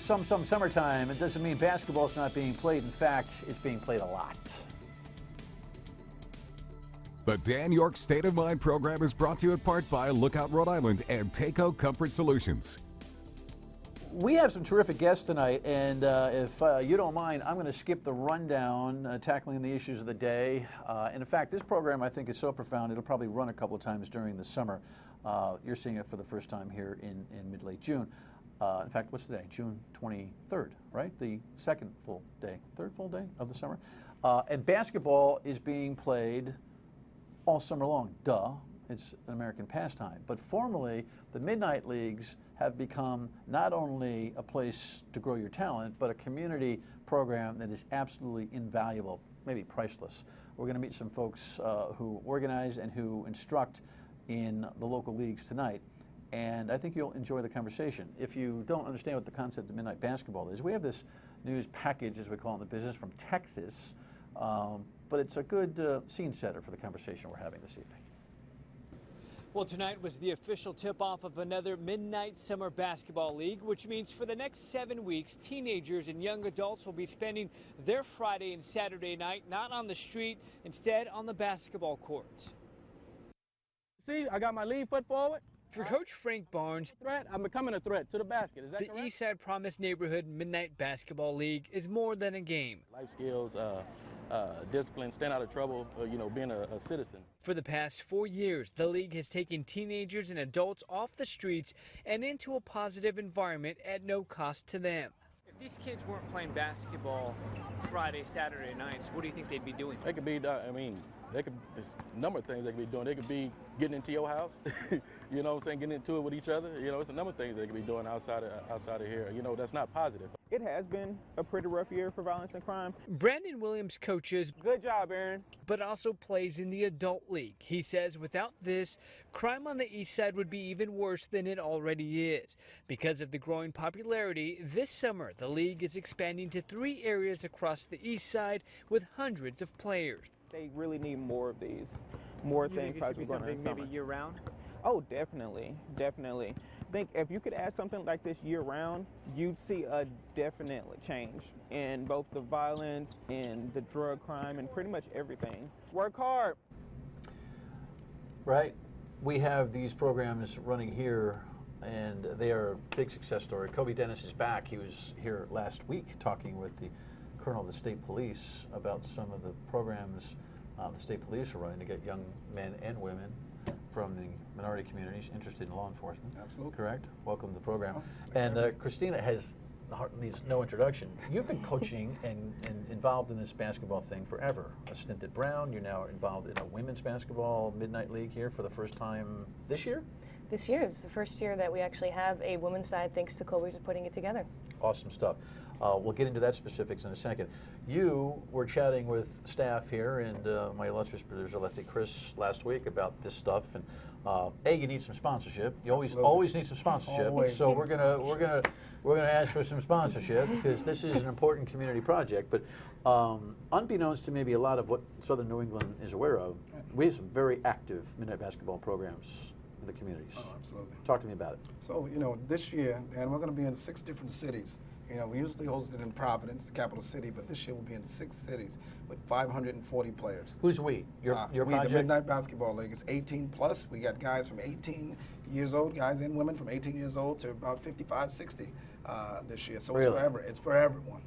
Summertime. It doesn't mean basketball's not being played. In fact, it's being played a lot. The Dan Yorke State of Mind program is brought to you in part by Lookout Rhode Island and Takeo Comfort Solutions. We have some terrific guests tonight, and if you don't mind, I'm going to skip the rundown, tackling the issues of the day. And in fact, this program, I think, is so profound, it'll probably run a couple of times during the summer. You're seeing it for the first time here in mid-late June. In fact, what's today? June 23rd, right? The second full day, third full day of the summer. And basketball is being played all summer long. Duh. It's an American pastime. But formerly, the Midnight Leagues have become not only a place to grow your talent, but a community program that is absolutely invaluable, maybe priceless. We're going to meet some folks who organize and who instruct in the local leagues tonight. And I think you'll enjoy the conversation. If you don't understand what the concept of midnight basketball is, we have this news package, as we call it in the business, from Texas. But it's a good scene setter for the conversation we're having this evening. Well, tonight was the official tip-off of another Midnight Summer Basketball League, which means for the next 7 weeks, teenagers and young adults will be spending their Friday and Saturday night not on the street, instead on the basketball court. See, I got my lead foot forward. For Coach Frank Barnes, I'm becoming a threat to the basket. Is that correct? The Eastside Promise Neighborhood Midnight Basketball League is more than a game. Life skills, discipline, staying out of trouble, being a citizen. For the past 4 years, the league has taken teenagers and adults off the streets and into a positive environment at no cost to them. If these kids weren't playing basketball Friday, Saturday nights, what do you think they'd be doing? They could be, there's a number of things they could be doing. They could be getting into your house, you know what I'm saying, getting into it with each other. It's a number of things they could be doing outside of here. That's not positive. It has been a pretty rough year for violence and crime. Brandon Williams coaches. Good job, Aaron. But also plays in the adult league. He says without this, crime on the east side would be even worse than it already is. Because of the growing popularity, this summer the league is expanding to 3 areas across the east side with hundreds of players. They really need more of these, more things. Think it should be something maybe year-round? Oh, definitely. I think if you could add something like this year-round, you'd see a definite change in both the violence and the drug crime and pretty much everything. Work hard. Right. We have these programs running here, and they are a big success story. Kobi Dennis is back. He was here last week talking with the Colonel of the State Police about some of the programs the State Police are running to get young men and women from the minority communities interested in law enforcement. Absolutely. Correct? Welcome to the program. And Christina needs no introduction. You've been coaching and involved in this basketball thing forever. A stint at Brown. You're now involved in a women's basketball midnight league here for the first time this year? This year is the first year that we actually have a women's side, thanks to Kobi for putting it together. Awesome stuff. We'll get into that specifics in a second. You were chatting with staff here and my illustrious producer, Lefty Chris, last week about this stuff. And you need some sponsorship. You always need some sponsorship. Always. So we're gonna ask for some sponsorship because this is an important community project. But unbeknownst to maybe a lot of what Southern New England is aware of, we have some very active midnight basketball programs in the communities. Oh, absolutely. Talk to me about it. So, this year, and we're going to be in 6 different cities. We usually host it in Providence, the capital city, but this year we'll be in 6 cities with 540 players. Who's we? Your project? The Midnight Basketball League is 18 plus. We got guys from 18 years old, guys and women from 18 years old to about 55, 60 this year. So really? It's for everyone.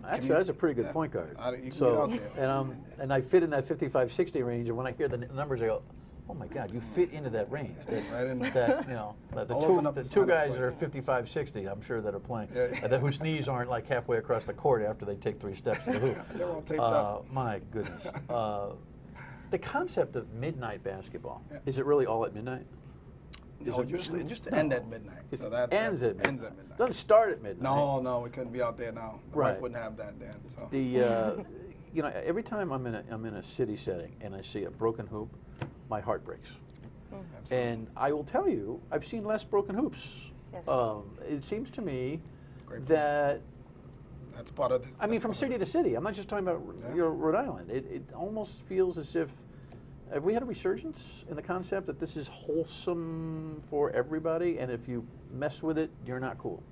Actually, that's a pretty good point guard. You can get out there. And I fit in that 55-60 range, and when I hear the numbers, I go, oh my God, you fit into that range. The two guys that are 55-60, I'm sure that are playing, whose knees aren't like halfway across the court after they take 3 steps to the hoop. They're all taped up. My goodness. The concept of midnight basketball, is it really all at midnight? No, usually it used to end at midnight. So that ends at midnight. Doesn't start at midnight. No, we couldn't be out there now. The wife wouldn't have that then. So. Every time I'm in a city setting and I see a broken hoop, my heart breaks. And I will tell you, I've seen less broken hoops. Yes. It seems to me that that's part of this. I mean, from city to city. I'm not just talking about Rhode Island. It almost feels as if, have we had a resurgence in the concept that this is wholesome for everybody, and if you mess with it, you're not cool?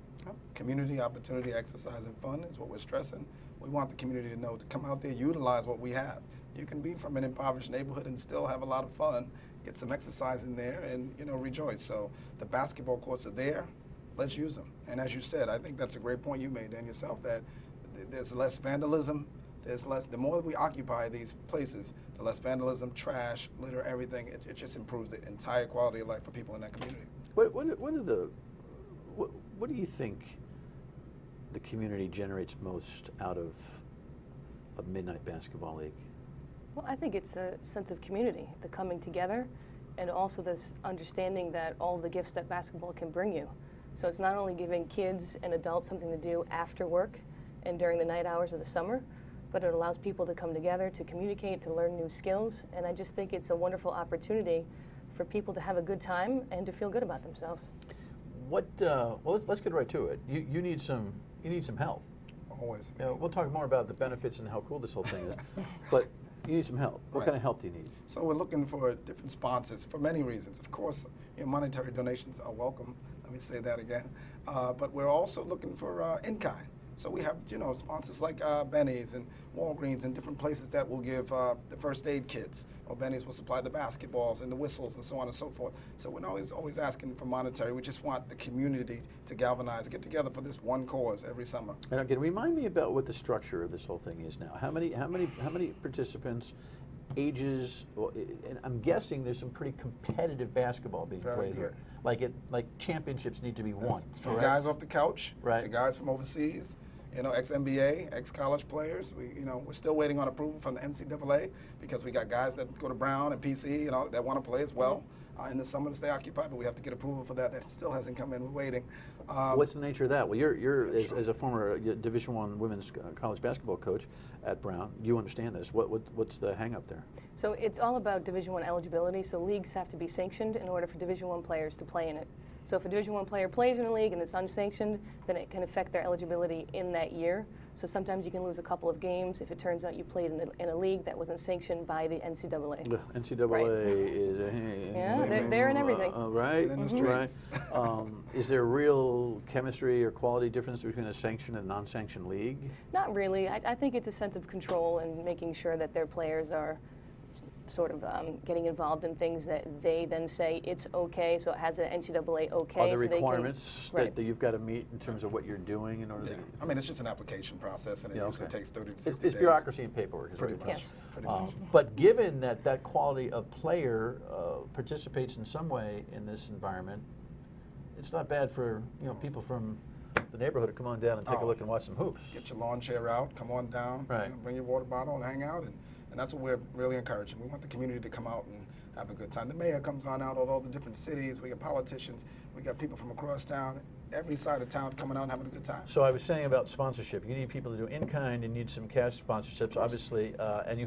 Community, opportunity, exercise, and fun is what we're stressing. We want the community to know to come out there, utilize what we have. You can be from an impoverished neighborhood and still have a lot of fun, get some exercise in there, and rejoice. So the basketball courts are there. Let's use them. And as you said, I think that's a great point you made, Dan, yourself, that there's less vandalism. There's less. The more that we occupy these places, the less vandalism, trash, litter, everything. It just improves the entire quality of life for people in that community. What do you think the community generates most out of a midnight basketball league? Well, I think it's a sense of community, the coming together, and also this understanding that all the gifts that basketball can bring you. So it's not only giving kids and adults something to do after work and during the night hours of the summer, but it allows people to come together, to communicate, to learn new skills. And I just think it's a wonderful opportunity for people to have a good time and to feel good about themselves. Well, let's get right to it. You need some help. Always. We'll talk more about the benefits and how cool this whole thing is, but you need some help. What kind of help do you need? So we're looking for different sponsors for many reasons. Of course, monetary donations are welcome. Let me say that again. But we're also looking for in-kind. So we have, sponsors like Benny's and Walgreens and different places that will give the first aid kits. Or Benny's will supply the basketballs and the whistles and so on and so forth. So we're always asking for monetary. We just want the community to galvanize, get together for this one cause every summer. And again, remind me about what the structure of this whole thing is now. How many participants, ages? Well, and I'm guessing there's some pretty competitive basketball being played here. Like championships need to be won. It's from guys off the couch to guys from overseas. Ex-NBA, ex-college players. We're still waiting on approval from the NCAA because we got guys that go to Brown and PC, that want to play as well in the summer to stay occupied. But we have to get approval for that. That still hasn't come in. We're waiting. What's the nature of that? Well, you're as a former Division I women's college basketball coach at Brown, you understand this. What's the hang up there? So it's all about Division I eligibility. So leagues have to be sanctioned in order for Division I players to play in it. So if a Division I player plays in a league and it's unsanctioned, then it can affect their eligibility in that year. So sometimes you can lose a couple of games if it turns out you played in a league that wasn't sanctioned by the NCAA. The NCAA is they're in everything. Right, right. Is there real chemistry or quality difference between a sanctioned and non-sanctioned league? Not really. I think it's a sense of control and making sure that their players are sort of getting involved in things that they then say it's okay, so it has an NCAA okay. Are there so requirements that you've got to meet in terms of what you're doing in order to? I mean, it's just an application process, and it usually takes 30 to 60 days. It's bureaucracy and paperwork, is pretty what much. Yes. Pretty much. But given that quality of player participates in some way in this environment, it's not bad for people from the neighborhood to come on down and take a look and watch some hoops. Get your lawn chair out, come on down, bring your water bottle and hang out, and that's what we're really encouraging. We want the community to come out and have a good time. The mayor comes on out of all the different cities. We got politicians. We got people from across town, every side of town coming out and having a good time. So I was saying about sponsorship. You need people to do in-kind. You need some cash sponsorships, obviously, and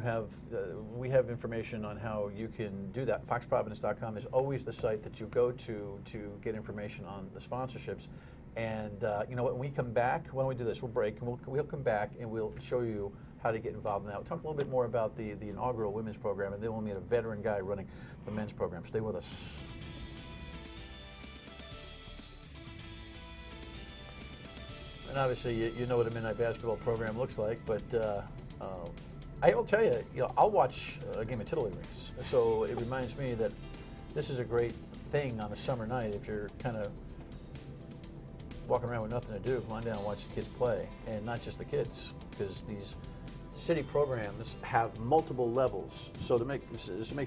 we have information on how you can do that. FoxProvidence.com is always the site that you go to get information on the sponsorships. And you know what? When we come back, why don't we do this? We'll break, and we'll come back, and we'll show you how to get involved in that. We'll talk a little bit more about the inaugural women's program, and then we'll meet a veteran guy running the men's program. Stay with us. And obviously, you know what a midnight basketball program looks like, but I will tell you, I'll watch a game of Tiddlywinks. So it reminds me that this is a great thing on a summer night if you're kind of walking around with nothing to do. Come on down and watch the kids play, and not just the kids, because these city programs have multiple levels. So to make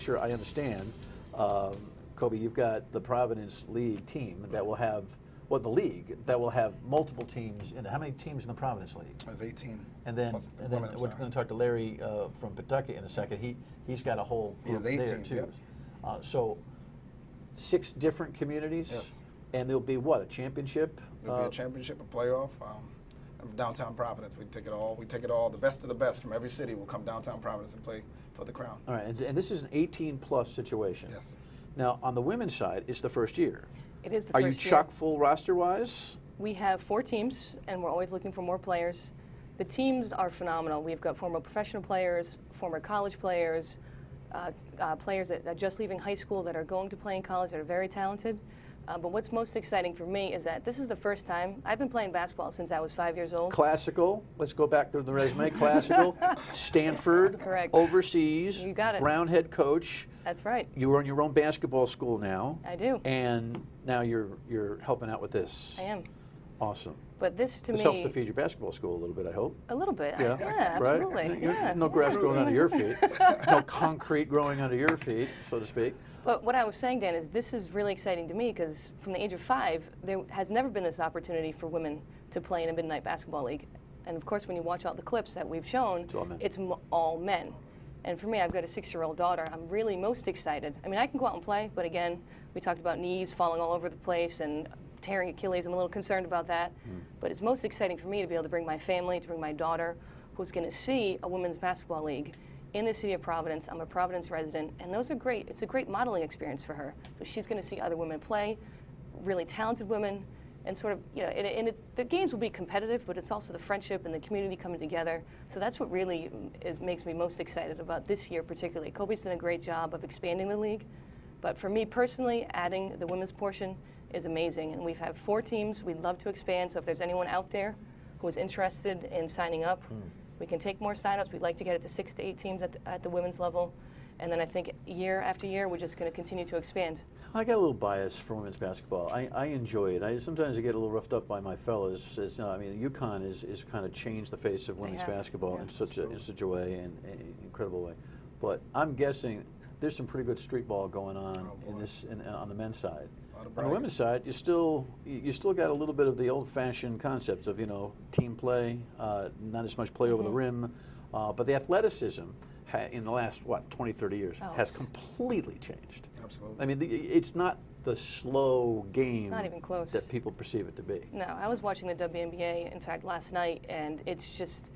sure I understand, Kobi, you've got the Providence League team that will have, the league that will have multiple teams in it. How many teams in the Providence League? There's 18. And then we're going to talk to Larry from Pawtucket in a second. He's got a whole group there too. Yep. So 6 different communities. Yes. And there'll be what, a championship? There'll be a championship, a playoff. Downtown Providence, we take it all. We take it all. The best of the best from every city will come downtown Providence and play for the crown. All right, and this is an 18-plus situation. Yes. Now, on the women's side, it's the first year. It is the Are first you chock full roster-wise? We have 4 teams, and we're always looking for more players. The teams are phenomenal. We've got former professional players, former college players, players that are just leaving high school that are going to play in college that are very talented. But what's most exciting for me is that this is the first time I've been playing basketball since I was 5 years old. Classical. Let's go back through the resume. Classical. Stanford. Correct. Overseas. You got it. Brown head coach. That's right. You run your own basketball school now. I do. And now you're helping out with this. I am. Awesome. But this to This me helps to feed your basketball school a little bit, I hope. a little bit. Yeah, right? Absolutely. Yeah. No grass growing under your feet. No concrete growing under your feet, so to speak. But what I was saying, Dan, is this is really exciting to me because from the age of 5, there has never been this opportunity for women to play in a midnight basketball league. And of course, when you watch all the clips that we've shown, it's all men. And for me, I've got a 6-year-old daughter. I'm really most excited. I mean, I can go out and play, but again, we talked about knees falling all over the place and tearing Achilles. I'm a little concerned about that. But it's most exciting for me to be able to bring my family, to bring my daughter, who's going to see a women's basketball league in the city of Providence. I'm a Providence resident, and those are great. It's a great modeling experience for her. So she's going to see other women play, really talented women, and sort of, you know, the games will be competitive, but it's also the friendship and the community coming together. So that's what really makes me most excited about this year particularly. Kobi's done a great job of expanding the league, but for me personally, adding the women's portion is amazing. And we've had 4 teams. We'd love to expand, so if there's anyone out there who is interested in signing up, we can take more signups. We'd like to get it to 6 to 8 teams at the women's level. And then I think year after year, we're just going to continue to expand. I got a little bias for women's basketball. I enjoy it. Sometimes I get a little roughed up by my fellows. I mean, UConn is kind of changed the face of women's basketball in such a way, and an incredible way. But I'm guessing there's some pretty good street ball going on on the men's side. On the women's side, you still got a little bit of the old-fashioned concepts of, you know, team play, not as much play over the rim, but the athleticism in the last 20, 30 years has completely changed. Absolutely. I mean, it's not the slow game Not even close. that people perceive it to be. No, I was watching the WNBA, in fact, last night, and it's just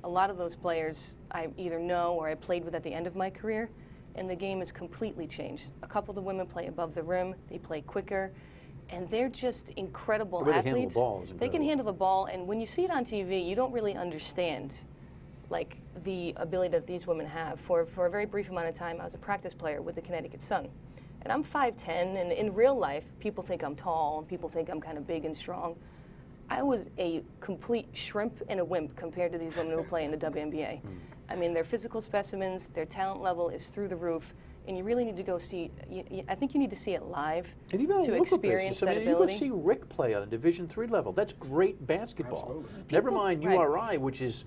a lot of those players I either know or I played with at the end of my career, and the game has completely changed. A couple of the women play above the rim, they play quicker, and they're just incredible The way athletes. they handle the ball is They can incredible. handle the ball, and when you see it on TV, you don't really understand like the ability that these women have. For a very brief amount of time, I was a practice player with the Connecticut Sun. And I'm 5'10", and in real life, people think I'm tall, and people think I'm kind of big and strong. I was a complete shrimp and a wimp compared to these women who play in the WNBA. I mean, their physical specimens, their talent level is through the roof, and you really need to go see, I think you need to see it live And you've got to to look at experience this. that I mean, you ability. can see Rick play on a Division III level. That's great basketball. Absolutely. Never mind URI, Right. which is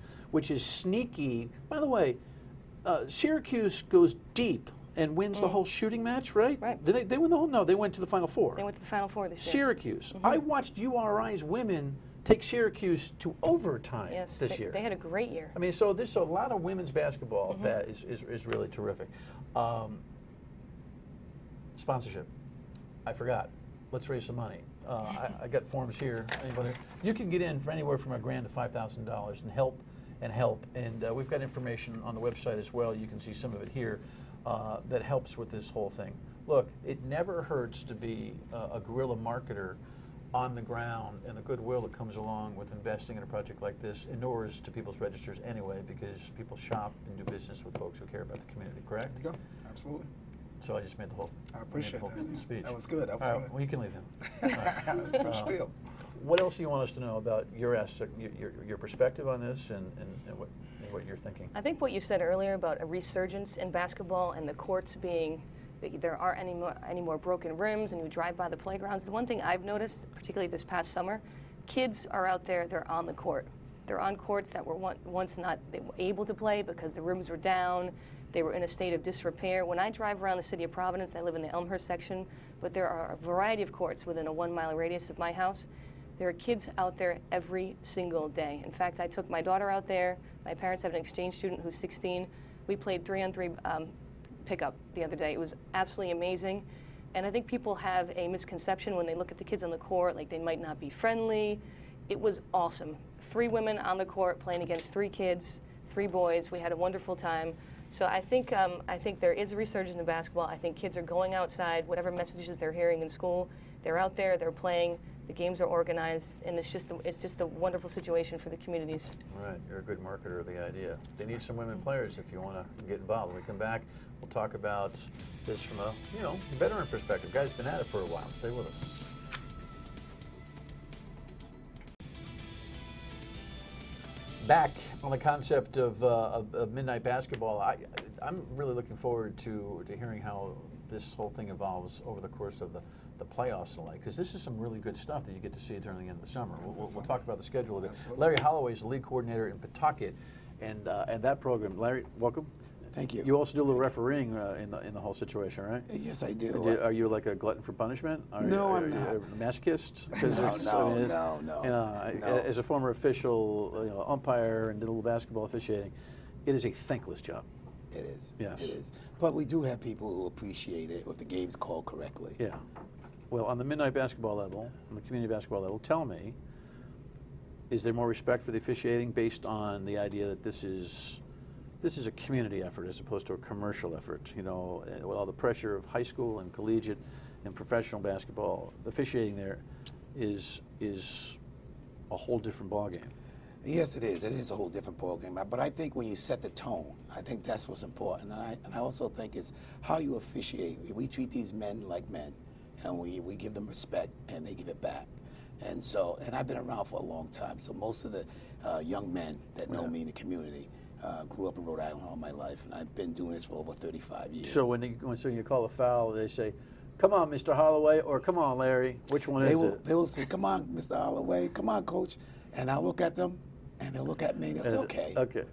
sneaky. By the way, Syracuse goes deep and wins the whole shooting match, right? Right. Did they win the whole? No, they went to the Final Four. They went to the Final Four this year. Syracuse. I watched URI's women take Syracuse to overtime Yes, this year. they had a great year. I mean, so there's a lot of women's basketball that is really terrific. Sponsorship. I forgot. Let's raise some money. I got forms here. Anybody? You can get in for anywhere from $1,000 to $5,000 and help. And we've got information on the website as well. You can see some of it here that helps with this whole thing. Look, it never hurts to be a guerrilla marketer on the ground, and the goodwill that comes along with investing in a project like this inures to people's registers anyway, because people shop and do business with folks who care about the community, correct? There you go. Absolutely. So I just made the whole, I appreciate that. speech. That was good. That was All right, good. well, you can leave him. All right. That was a good spiel. What else do you want us to know about your perspective on this and what you're thinking? I think what you said earlier about a resurgence in basketball and the courts being, there aren't any more broken rims, and you drive by the playgrounds. The one thing I've noticed, particularly this past summer, kids are out there, they're on the court. They're on courts that were once not able to play because the rims were down, they were in a state of disrepair. When I drive around the city of Providence, I live in the Elmhurst section, but there are a variety of courts within a 1-mile radius of my house. There are kids out there every single day. In fact, I took my daughter out there. My parents have an exchange student who's 16. We played 3-on-3 pickup the other day. It was absolutely amazing. And I think people have a misconception when they look at the kids on the court, like they might not be friendly. It was awesome. 3 women on the court playing against 3 kids, 3 boys. We had a wonderful time. So I think there is a resurgence in basketball. I think kids are going outside, whatever messages they're hearing in school, they're out there, they're playing. The games are organized, and it's just a wonderful situation for the communities. All right, you're a good marketer of the idea. They need some women players if you want to get involved. When we come back, we'll talk about this from a veteran perspective. Guys been at it for a while. Stay with us. back on the concept of midnight basketball, I'm really looking forward to hearing how this whole thing evolves over the course of the playoffs and because this is some really good stuff that you get to see during the end of the summer. We'll talk about the schedule a bit. Absolutely. Larry Holloway is the league coordinator in Pawtucket, and that program. Larry, welcome. Thank you. You also do a little refereeing in the whole situation, right? Yes, I do. Are you like a glutton for punishment? No, I'm are not. you a masochist? No. As a former official, umpire, and did a little basketball officiating, it is a thankless job. It is. Yes. It is. But we do have people who appreciate it if the game's called correctly. Yeah. Well, on the midnight basketball level, on the community basketball level, tell me, is there more respect for the officiating based on the idea that this is a community effort as opposed to a commercial effort? With all the pressure of high school and collegiate and professional basketball, the officiating there is a whole different ballgame. Yes, it is. It is a whole different ballgame. But I think when you set the tone, I think that's what's important. And I also think it's how you officiate. We treat these men like men, and we give them respect, and they give it back. And I've been around for a long time, so most of the young men that know me in the community grew up in Rhode Island all my life, and I've been doing this for over 35 years. So when you call a foul, they say, "Come on, Mr. Holloway," or "Come on, Larry." Which one is it? They will say, "Come on, Mr. Holloway. Come on, Coach," and I'll look at them, and they'll look at me, and they'll say, "Okay." Okay.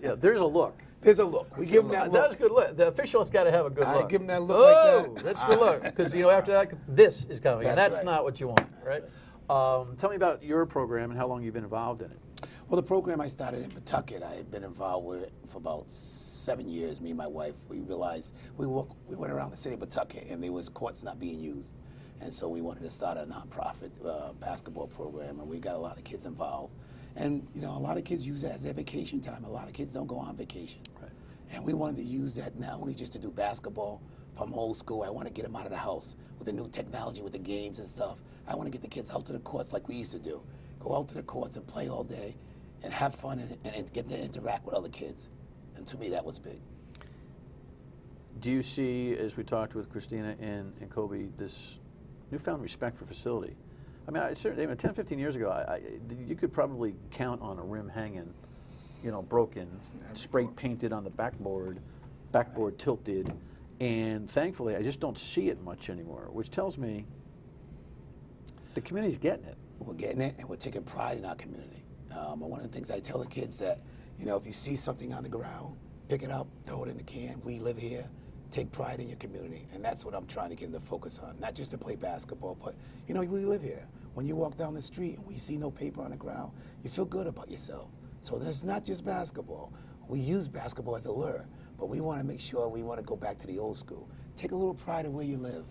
Yeah, there's a look. There's a look. We give them that look. That was a good look. The official's got to have a good look. I give them that look like that. That's a good look. Because after that, this is coming, and that's right. not what you want, right? Tell me about your program and how long you've been involved in it. Well, the program I started in Pawtucket, I had been involved with it for about 7 years. Me and my wife, we realized we went around the city of Pawtucket, and there was courts not being used, and so we wanted to start a nonprofit basketball program, and we got a lot of kids involved. And a lot of kids use that as their vacation time. A lot of kids don't go on vacation. Right. And we wanted to use that not only just to do basketball from old school. I want to get them out of the house with the new technology, with the games and stuff. I want to get the kids out to the courts like we used to do. Go out to the courts and play all day and have fun and get to interact with other kids. And to me, that was big. Do you see, as we talked with Christina and Kobi, this newfound respect for facility? I mean, certainly 10, 15 years ago, you could probably count on a rim hanging, broken, spray painted on the backboard tilted, and thankfully, I just don't see it much anymore, which tells me the community's getting it. We're getting it, and we're taking pride in our community. One of the things I tell the kids that, if you see something on the ground, pick it up, throw it in the can. We live here. Take pride in your community, and that's what I'm trying to get them to focus on. Not just to play basketball, but we live here. When you walk down the street and we see no paper on the ground, you feel good about yourself. So that's not just basketball. We use basketball as a lure, but we want to make sure we want to go back to the old school. Take a little pride in where you live.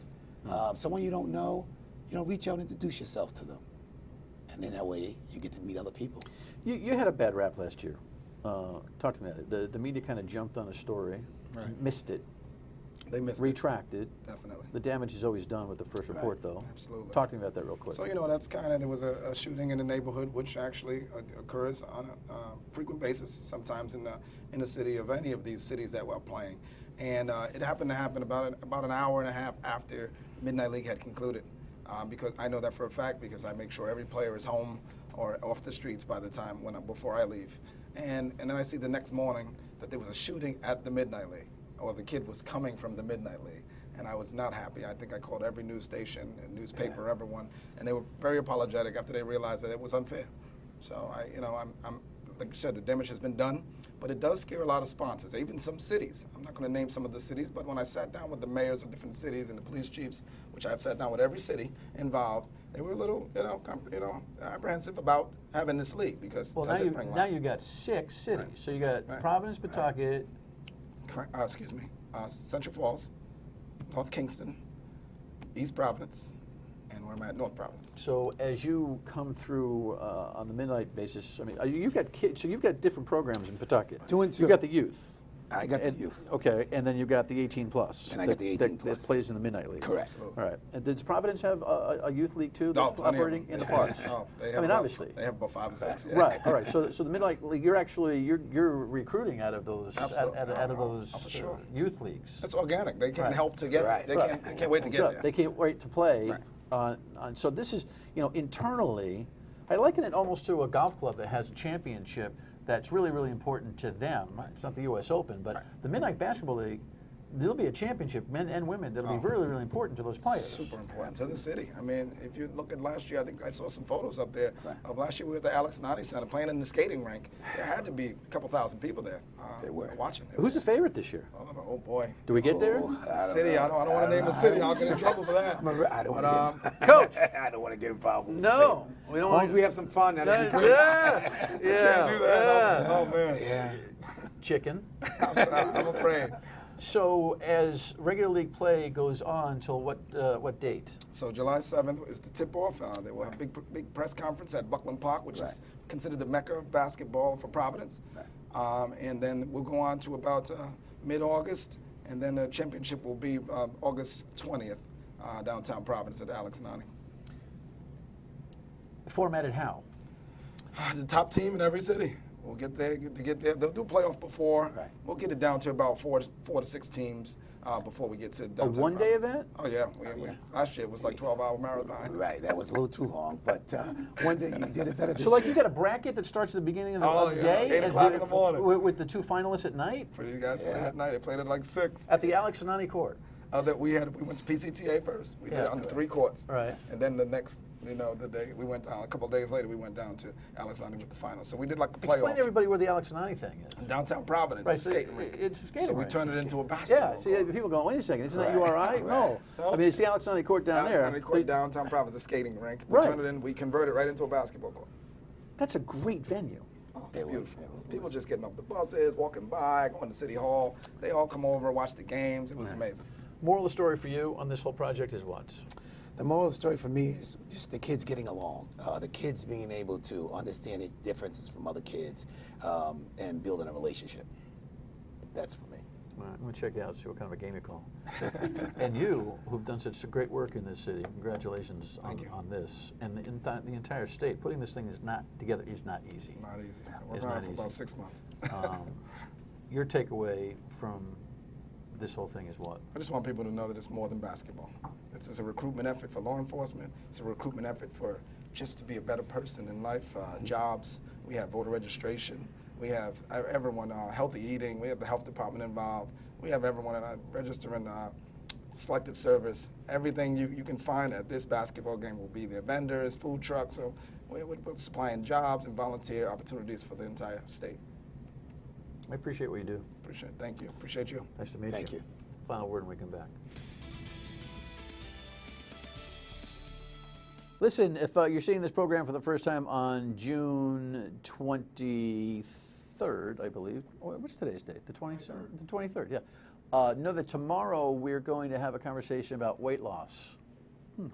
Someone you don't know, reach out and introduce yourself to them, and then that way you get to meet other people. You had a bad rap last year. Talk to me about it. The media kind of jumped on a story, missed it. They missed retracted. Definitely. The damage is always done with the first report, though. Absolutely. Talk to me about that real quick. So, that's there was a shooting in the neighborhood, which actually occurs on a frequent basis, sometimes in the city of any of these cities that we're playing. And it happened to happen about an hour and a half after Midnight League had concluded. Because I know that for a fact, because I make sure every player is home or off the streets by the time before I leave. And then I see the next morning that there was a shooting at the Midnight League. Or the kid was coming from the Midnight League, and I was not happy. I think I called every news station, and newspaper, everyone, and they were very apologetic after they realized that it was unfair. So I'm like you said, the damage has been done, but it does scare a lot of sponsors, even some cities. I'm not going to name some of the cities, but when I sat down with the mayors of different cities and the police chiefs, which I've sat down with every city involved, they were a little, apprehensive about having this league because now you got 6 cities. Right. So you got Providence, Pawtucket. Central Falls, North Kingston, East Providence, and where am I at? North Providence. So as you come through on the midnight basis, I mean, you've got kids, so you've got different programs in Pawtucket. You've got the youth. I got the youth. Okay, and then you've got the 18 plus. And I got the 18 plus. That plays in the Midnight League. Correct. All right. And does Providence have a youth league too that's operating in the plus? They have I mean, obviously. They have about 5 or 6. Yeah. Right. All right. So the Midnight League, you're recruiting out of those sure. youth leagues. That's organic. They can't help to get. They can't wait to get there. They can't wait to play. Right. So this is internally. I liken it almost to a golf club that has a championship that's really, really important to them. It's not the U.S. Open, but the Midnight Basketball League, there'll be a championship, men and women, that'll be really, really important to those players. Super important to the city. I mean, if you look at last year, I think I saw some photos up there of last year we were at the Alex Nani Center playing in the skating rink. There had to be a couple thousand people there watching. Who's the favorite this year? Oh boy. Do we get there? City, I don't want to name the city. I'll get in trouble for that. I don't want to Coach. I don't want to get involved with No, we As don't long want as we have some fun, that'd be great. Yeah, Can't do that. Oh man. Yeah. Chicken. I'm afraid. So as regular league play goes on till what date? So July 7th is the tip-off. They will have a big press conference at Buckland Park, which is considered the mecca of basketball for Providence. And then we'll go on to about mid-August, and then the championship will be August 20th, downtown Providence at the Alex Nani. Formatted how? The top team in every city. We'll get there. They'll do playoff before. We'll get it down to about four to six teams before we get to downtown A one-day Providence. event? Oh yeah. Last year it was like 12-hour marathon. Right, that was a little too long, but one day you did it better this So like year. you got a bracket that starts at the beginning of the, Oh, of the yeah, day? 8 o'clock in the morning. With the two finalists at night? For these guys playing at night, they played at like 6. At the Alex Nani court? We went to PCTA first. We did it on the 3 courts. Right. And then the next, the day we went down. A couple of days later, we went down to Alex Nani with the finals. So we did like a playoff. Explain to everybody where the Alex Nani thing is. Downtown Providence, Right, the so skating rink. it's a skating So we rink. turned it into a basketball Yeah, see, court. people go, wait a second, isn't that URI? No. I mean, it's the Alex Nani court down Alex there. Nani court, downtown Providence, the skating rink. We Right. turned it in. We converted it right into a basketball court. That's a great venue. Oh, it's beautiful. People just getting off the buses, walking by, going to City Hall. They all come over and watch the games. It was amazing. Moral of the story for you on this whole project is what? The moral of the story for me is just the kids getting along, the kids being able to understand the differences from other kids and building a relationship. That's for me. All right, I'm going to check it out, see what kind of a game you call. And you, who've done such great work in this city, congratulations on this. And the entire state, putting this thing together is not easy. Not easy. It's We're not around for easy. about 6 months. Your takeaway from this whole thing is what? I just want people to know that it's more than basketball. It's a recruitment effort for law enforcement. It's a recruitment effort for just to be a better person in life, jobs. We have voter registration. We have everyone, healthy eating. We have the health department involved. We have everyone registering selective service. Everything you can find at this basketball game will be there. Vendors, food trucks. So we're supplying jobs and volunteer opportunities for the entire state. I appreciate what you do. Appreciate it. Thank you. Appreciate you. Nice to meet you. Thank you. Final word when we come back. Listen, if you're seeing this program for the first time on June 23rd, I believe. What's today's date? The 23rd? The 23rd, yeah. Know that tomorrow we're going to have a conversation about weight loss.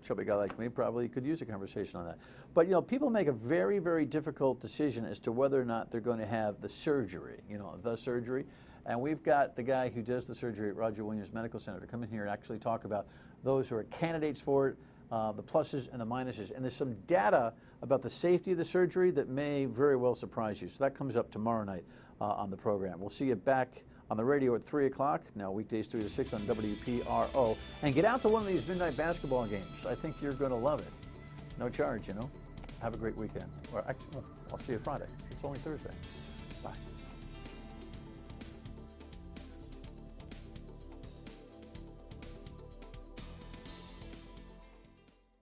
Chubby guy like me probably could use a conversation on that. But, people make a very, very difficult decision as to whether or not they're going to have the surgery, the surgery. And we've got the guy who does the surgery at Roger Williams Medical Center to come in here and actually talk about those who are candidates for it, the pluses and the minuses. And there's some data about the safety of the surgery that may very well surprise you. So that comes up tomorrow night on the program. We'll see you back on the radio at 3 o'clock, now weekdays 3 to 6 on WPRO. And get out to one of these midnight basketball games. I think you're going to love it. No charge, Have a great weekend. Or actually, I'll see you Friday. It's only Thursday. Bye.